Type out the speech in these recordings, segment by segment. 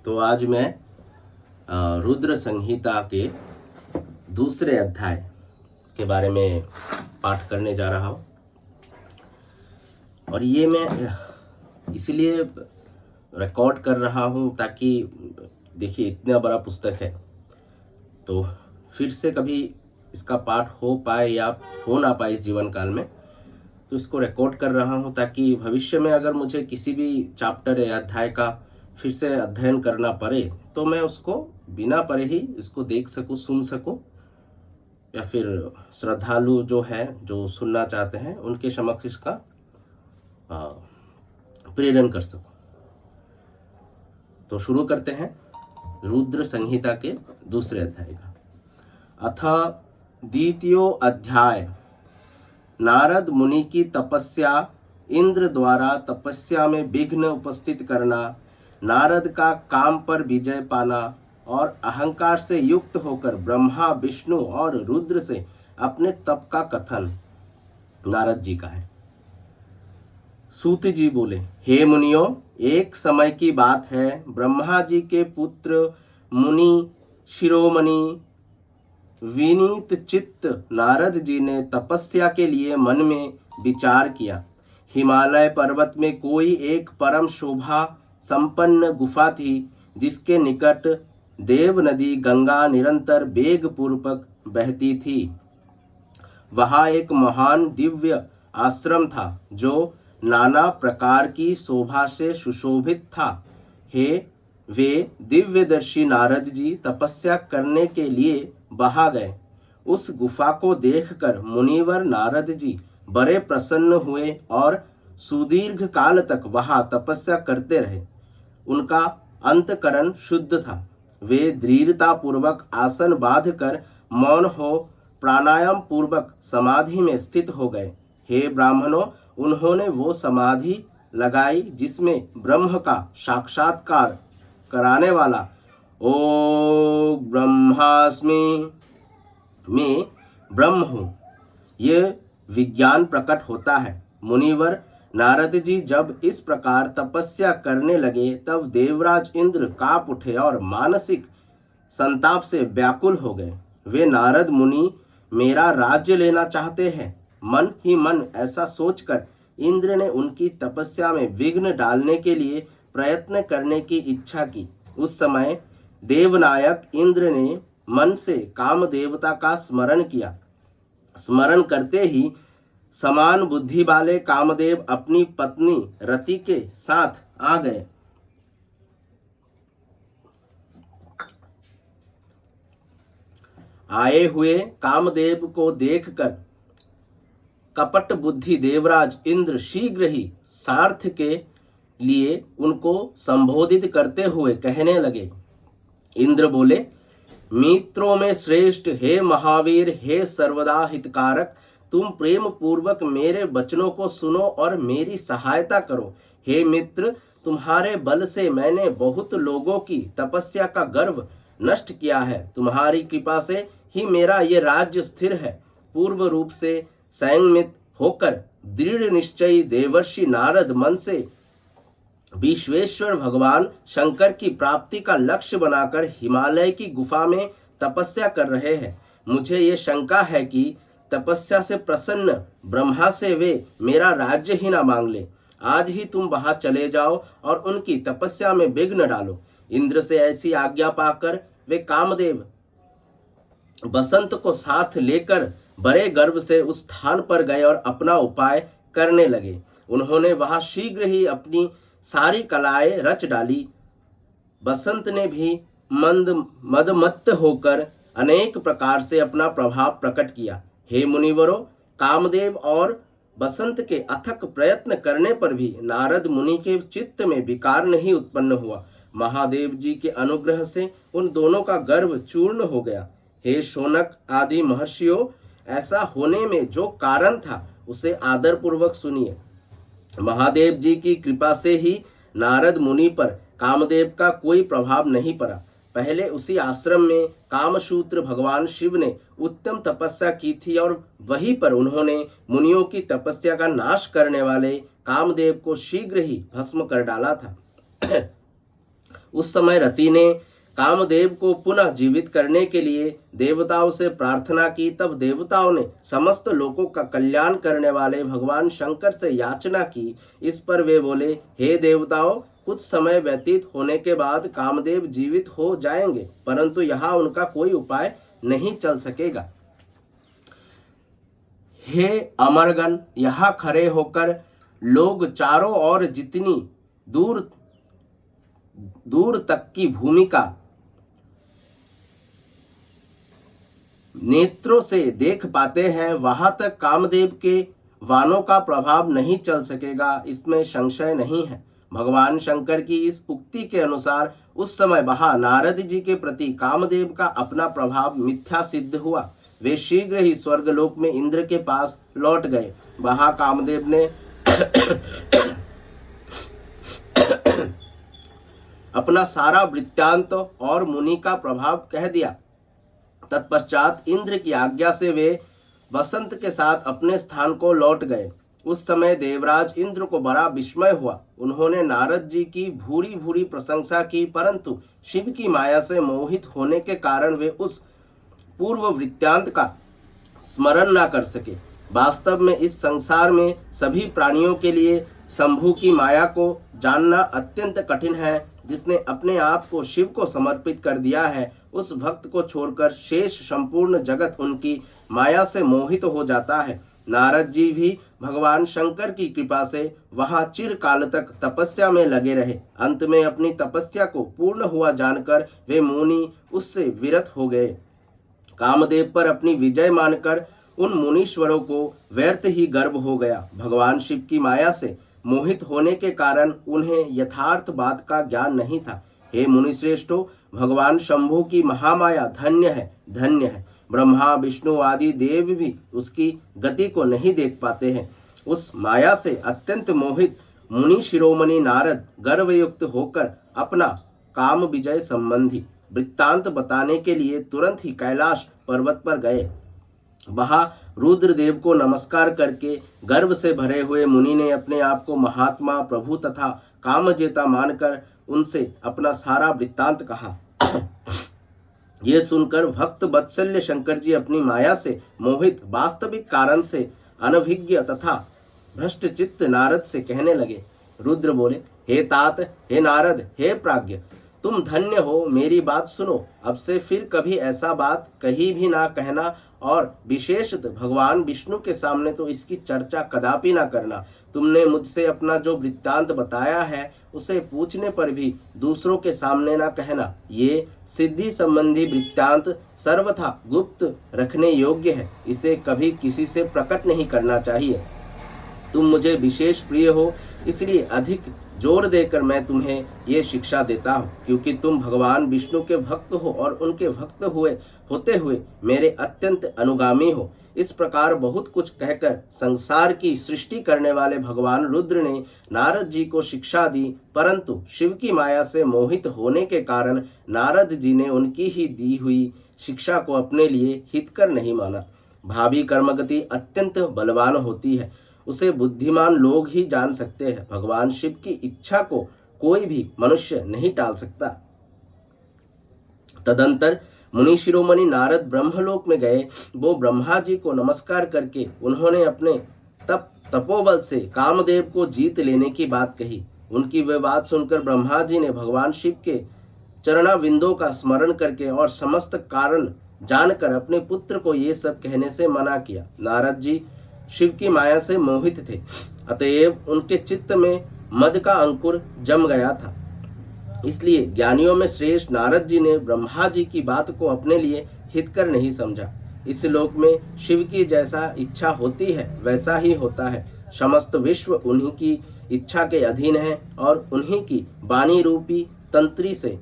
तो आज मैं रुद्र संहिता के दूसरे अध्याय के बारे में पाठ करने जा रहा हूँ। और ये मैं इसलिए रिकॉर्ड कर रहा हूँ ताकि देखिए इतना बड़ा पुस्तक है, तो फिर से कभी इसका पाठ हो पाए या हो ना पाए इस जीवन काल में, तो इसको रिकॉर्ड कर रहा हूँ ताकि भविष्य में अगर मुझे किसी भी चैप्टर या अध्याय का फिर से अध्ययन करना पड़े तो मैं उसको बिना पढ़े ही इसको देख सकूँ, सुन सकूँ, या फिर श्रद्धालु जो है जो सुनना चाहते हैं उनके समक्ष इसका प्रेरण कर सकूँ। तो शुरू करते हैं रुद्र संहिता के दूसरे अध्याय का। अथ द्वितीयो अध्याय। नारद मुनि की तपस्या, इंद्र द्वारा तपस्या में विघ्न उपस्थित करना, नारद का काम पर विजय पाना और अहंकार से युक्त होकर ब्रह्मा, विष्णु और रुद्र से अपने तप का कथन नारद जी का है। सूत जी बोले, हे मुनियों, एक समय की बात है, ब्रह्मा जी के पुत्र मुनि शिरोमणि विनीत चित्त नारद जी ने तपस्या के लिए मन में विचार किया। हिमालय पर्वत में कोई एक परम शोभा संपन्न गुफा थी, जिसके निकट देव नदी गंगा निरंतर वेग पूर्वक बहती थी। वहाँ एक महान दिव्य आश्रम था जो नाना प्रकार की शोभा से सुशोभित था। वे दिव्यदर्शी नारद जी तपस्या करने के लिए वहाँ गए। उस गुफा को देखकर मुनिवर नारद जी बड़े प्रसन्न हुए और सुदीर्घ काल तक वहाँ तपस्या करते रहे। उनका अंतकरण शुद्ध था। वे दृढ़ता पूर्वक आसन बांधकर मौन हो प्राणायाम पूर्वक समाधि में स्थित हो गए। हे ब्राह्मणों, उन्होंने वो समाधि लगाई जिसमें ब्रह्म का साक्षात्कार कराने वाला ओ ब्रह्मास्मि में ब्रह्म हूँ ये विज्ञान प्रकट होता है। मुनिवर नारद जी जब इस प्रकार तपस्या करने लगे तब देवराज इंद्र कांप उठे और मानसिक संताप से व्याकुल हो गए। वे नारद मुनि मेरा राज्य लेना चाहते हैं, मन ही मन ऐसा सोचकर इंद्र ने उनकी तपस्या में विघ्न डालने के लिए प्रयत्न करने की इच्छा की। उस समय देवनायक इंद्र ने मन से काम देवता का स्मरण किया। स्मरण करते ही समान बुद्धि वाले कामदेव अपनी पत्नी रति के साथ आ गए। आए हुए कामदेव को देखकर कपट बुद्धि देवराज इंद्र शीघ्र ही सार्थ के लिए उनको संबोधित करते हुए कहने लगे। इंद्र बोले, मित्रों में श्रेष्ठ, हे महावीर, हे सर्वदा हितकारक, तुम प्रेम पूर्वक मेरे वचनों को सुनो और मेरी सहायता करो। हे मित्र, तुम्हारे बल से मैंने बहुत लोगों की तपस्या का गर्व नष्ट किया है। तुम्हारी कृपा से ही मेरा ये राज्य स्थिर है। पूर्व रूप से संयमित होकर दृढ़ निश्चयी देवर्षि नारद मन से विश्वेश्वर भगवान शंकर की प्राप्ति का लक्ष्य बनाकर हिमालय की गुफा में तपस्या कर रहे हैं। मुझे ये शंका है कि तपस्या से प्रसन्न ब्रह्मा से वे मेरा राज्य ही ना मांग ले। आज ही तुम वहां चले जाओ और उनकी तपस्या में विघ्न डालो। इंद्र से ऐसी आज्ञा पाकर वे कामदेव बसंत को साथ लेकर बड़े गर्व से उस स्थान पर गए और अपना उपाय करने लगे। उन्होंने वहां शीघ्र ही अपनी सारी कलाएं रच डाली। बसंत ने भी मदमत्त होकर अनेक प्रकार से अपना प्रभाव प्रकट किया। हे मुनिवरों, कामदेव और बसंत के अथक प्रयत्न करने पर भी नारद मुनि के चित्त में विकार नहीं उत्पन्न हुआ। महादेव जी के अनुग्रह से उन दोनों का गर्व चूर्ण हो गया। हे शौनक आदि महर्षियों, ऐसा होने में जो कारण था उसे आदर पूर्वक सुनिए। महादेव जी की कृपा से ही नारद मुनि पर कामदेव का कोई प्रभाव नहीं पड़ा। पहले उसी आश्रम में कामसूत्र भगवान शिव ने उत्तम तपस्या की थी और वहीं पर उन्होंने मुनियों की तपस्या का नाश करने वाले कामदेव को शीघ्र ही भस्म कर डाला था। उस समय रति ने कामदेव को पुनः जीवित करने के लिए देवताओं से प्रार्थना की। तब देवताओं ने समस्त लोगों का कल्याण करने वाले भगवान शंकर से याचना की। इस पर वे बोले, हे देवताओं, कुछ समय व्यतीत होने के बाद कामदेव जीवित हो जाएंगे, परंतु यहाँ उनका कोई उपाय नहीं चल सकेगा। हे अमरगण, यहाँ खड़े होकर लोग चारों ओर जितनी दूर दूर तक की भूमिका नेत्रों से देख पाते हैं, वहां तक कामदेव के वाणों का प्रभाव नहीं चल सकेगा, इसमें संशय नहीं है। भगवान शंकर की इस उक्ति के अनुसार उस समय वहां नारद जी के प्रति कामदेव का अपना प्रभाव मिथ्या सिद्ध हुआ। वे शीघ्र ही स्वर्गलोक में इंद्र के पास लौट गए। वहां कामदेव ने अपना सारा वृत्तांत और मुनि का प्रभाव कह दिया। तत्पश्चात इंद्र की आज्ञा से वे वसंत के साथ अपने स्थान को लौट गए। उस समय देवराज इंद्र को बड़ा विस्मय हुआ। उन्होंने नारद जी की भूरी भूरी प्रशंसा की, परंतु शिव की माया से मोहित होने के कारण वे उस पूर्व वृत्तांत का स्मरण न कर सके। वास्तव में इस संसार में सभी प्राणियों के लिए शंभु की माया को जानना अत्यंत कठिन है। जिसने अपने आप को शिव को समर्पित कर दिया है, उस भक्त को छोड़कर शेष संपूर्ण जगत उनकी माया से मोहित हो जाता है। नारद जी भी भगवान शंकर की कृपा से वहां चिरकाल तक तपस्या में लगे रहे। अंत में अपनी तपस्या को पूर्ण हुआ जानकर वे मुनि उससे विरत हो गए। कामदेव पर अपनी विजय मानकर उन मुनीश्वरों को व्यर्थ ही गर्व हो गया। भगवान शिव की माया से मोहित होने के कारण उन्हें यथार्थ बात का ज्ञान नहीं था। हे मुनिश्रेष्ठों, भगवान शंभु की महामाया धन्य है, धन्य है। ब्रह्मा विष्णु आदि देव भी उसकी गति को नहीं देख पाते हैं। उस माया से अत्यंत मोहित मुनि शिरोमणि नारद गर्वयुक्त होकर अपना काम विजय संबंधी वृत्तांत बताने के लिए तुरंत ही कैलाश पर्वत पर गए। वहां रुद्रदेव को नमस्कार करके गर्व से भरे हुए मुनि ने अपने आप को महात्मा, प्रभु तथा कामजेता मानकर उनसे अपना सारा वृत्तांत कहा। ये सुनकर भक्त वत्सल्य शंकर जी अपनी माया से मोहित वास्तविक कारण से अनभिज्ञ तथा भ्रष्ट चित्त नारद से कहने लगे। रुद्र बोले, हे तात, हे नारद, हे प्राज्ञ, तुम धन्य हो, मेरी बात सुनो। अब से फिर कभी ऐसा बात कहीं भी ना कहना और विशेषतः भगवान विष्णु के सामने तो इसकी चर्चा कदापि ना करना। तुमने मुझसे अपना जो वृत्तांत बताया है उसे पूछने पर भी दूसरों के सामने ना कहना। ये सिद्धि संबंधी वृत्तांत सर्वथा गुप्त रखने योग्य है, इसे कभी किसी से प्रकट नहीं करना चाहिए। तुम मुझे विशेष प्रिय हो, इसलिए अधिक जोर देकर मैं तुम्हें ये शिक्षा देता हूँ, क्योंकि तुम भगवान विष्णु के भक्त हो और उनके भक्त होते हुए मेरे अत्यंत अनुगामी हो। इस प्रकार बहुत कुछ कहकर संसार की सृष्टि करने वाले भगवान रुद्र ने नारद जी को शिक्षा दी, परंतु शिव की माया से मोहित होने के कारण नारद जी ने उनकी ही दी हुई शिक्षा को अपने लिए हितकर नहीं माना। भावी कर्मगति अत्यंत बलवान होती है, उसे बुद्धिमान लोग ही जान सकते हैं। भगवान शिव की इच्छा को कोई भी मनुष्य नहीं टाल सकता। तदंतर मुनि शिरोमणि नारद ब्रह्मलोक में गए। वो ब्रह्मा जी को नमस्कार करके उन्होंने अपने तपोबल से कामदेव को जीत लेने की बात कही। उनकी वे बात सुनकर ब्रह्मा जी ने भगवान शिव के चरणाविंदों का स्मरण करके और समस्त कारण जानकर अपने पुत्र को ये सब कहने से मना किया। नारद जी शिव की माया से मोहित थे, अतएव उनके चित्त में मद का अंकुर जम गया था। इसलिए ज्ञानियों में श्रेष्ठ नारद जी ने ब्रह्मा जी की बात को अपने लिए हितकर नहीं समझा। इस लोक में शिव की जैसा इच्छा होती है वैसा ही होता है। समस्त विश्व उन्हीं की इच्छा के अधीन है और उन्हीं की वाणी रूपी तंत्री से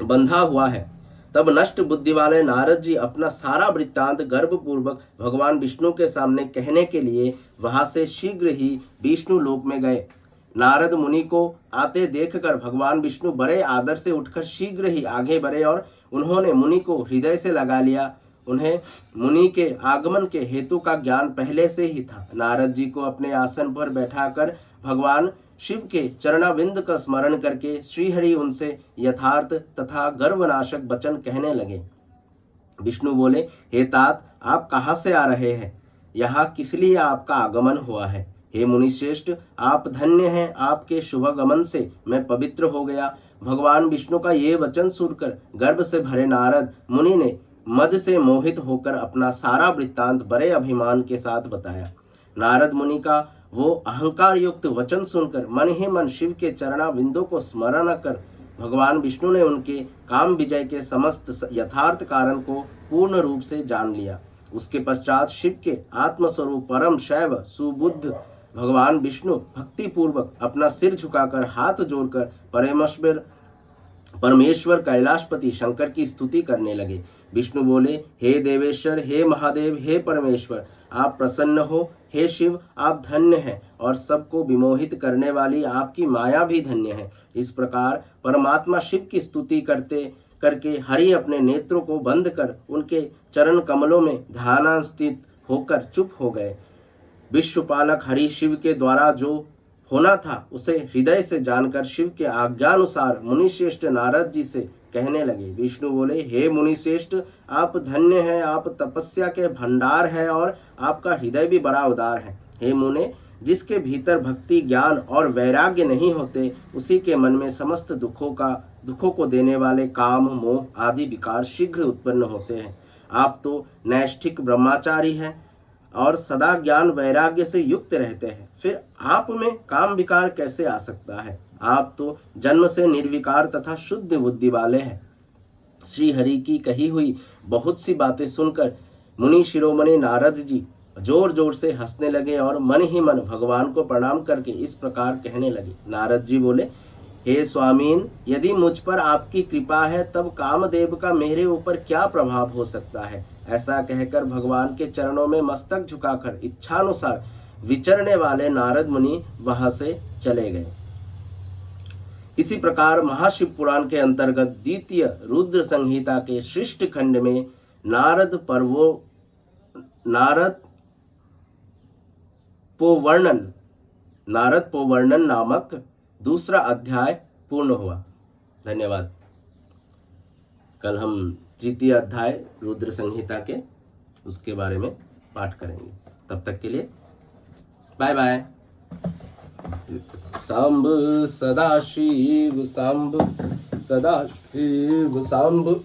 बंधा हुआ है। तब नष्ट बुद्धि वाले नारद जी अपना सारा वृत्तांत गर्वपूर्वक भगवान विष्णु के सामने कहने के लिए वहां से शीघ्र ही विष्णु लोक में गए। नारद मुनि को आते देखकर भगवान विष्णु बड़े आदर से उठकर शीघ्र ही आगे बढ़े और उन्होंने मुनि को हृदय से लगा लिया। उन्हें मुनि के आगमन के हेतु का ज्ञान पहले से ही था। नारद जी को अपने आसन पर बैठाकर भगवान शिव के चरणाविंद का स्मरण करके श्रीहरि उनसे यथार्थ तथा गर्वनाशक वचन कहने लगे। विष्णु बोले, हे तात, आप कहाँ से आ रहे हैं? यहाँ किस लिए आपका आगमन हुआ है? हे मुनिश्रेष्ठ, आप धन्य हैं, आपके शुभगमन से मैं पवित्र हो गया। भगवान विष्णु का ये वचन सुनकर गर्भ से भरे नारद मुनि ने मद से मोहित होकर अपना सारा वृत्तांत बड़े अभिमान के साथ बताया। नारद मुनि का वो अहंकार युक्त वचन सुनकर मन ही मन शिव के चरणाविंदों को स्मरण कर भगवान विष्णु ने उनके काम विजय के समस्त यथार्थ कारण को पूर्ण रूप से जान लिया। उसके पश्चात शिव के आत्मस्वरूप परम शैव सुबुद्ध भगवान विष्णु भक्ति पूर्वक अपना सिर झुकाकर हाथ जोड़कर परमेश्वर कैलाशपति शंकर की स्तुति करने लगे। विष्णु बोले, हे देवेश्वर, हे महादेव, हे परमेश्वर, आप प्रसन्न हो। हे शिव, आप धन्य हैं और सबको विमोहित करने वाली आपकी माया भी धन्य है। इस प्रकार परमात्मा शिव की स्तुति करके हरि अपने नेत्रों को बंद कर उनके चरण कमलों में ध्यानास्थित होकर चुप हो गए। विश्वपालक हरि शिव के द्वारा जो होना था उसे हृदय से जानकर शिव के आज्ञानुसार मुनिश्रेष्ठ नारद जी से कहने लगे। विष्णु बोले, हे मुनिश्रेष्ठ, आप धन्य हैं, आप तपस्या के भंडार है और आपका हृदय भी बड़ा उदार है। हे मुने, जिसके भीतर भक्ति, ज्ञान और वैराग्य नहीं होते, उसी के मन में समस्त दुखों को देने वाले काम, मोह आदि विकार शीघ्र उत्पन्न होते हैं। आप तो नैष्ठिक ब्रह्मचारी हैं और सदा ज्ञान वैराग्य से युक्त रहते हैं, फिर आप में काम विकार कैसे आ सकता है? आप तो जन्म से निर्विकार तथा शुद्ध बुद्धि वाले हैं। श्री हरि की कही हुई बहुत सी बातें सुनकर मुनि शिरोमणि नारद जी जोर जोर से हंसने लगे और मन ही मन भगवान को प्रणाम करके इस प्रकार कहने लगे। नारद जी बोले, हे स्वामीन, यदि मुझ पर आपकी कृपा है तब कामदेव का मेरे ऊपर क्या प्रभाव हो सकता है? ऐसा कहकर भगवान के चरणों में मस्तक झुकाकर इच्छानुसार विचरने वाले नारद मुनि वहां से चले गए। इसी प्रकार महाशिव पुराण के अंतर्गत द्वितीय रुद्र संहिता के शिष्ट खंड में नारद पोवर्णन नामक दूसरा अध्याय पूर्ण हुआ। धन्यवाद। कल हम तृतीय अध्याय रुद्र संहिता के उसके बारे में पाठ करेंगे। तब तक के लिए बाय बाय। सांब सदाशिव सांब सदाशिव सांब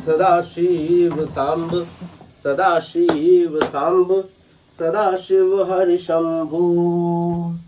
सदाशिव सांब सदाशिव सांब सदाशिव हरि शंभु।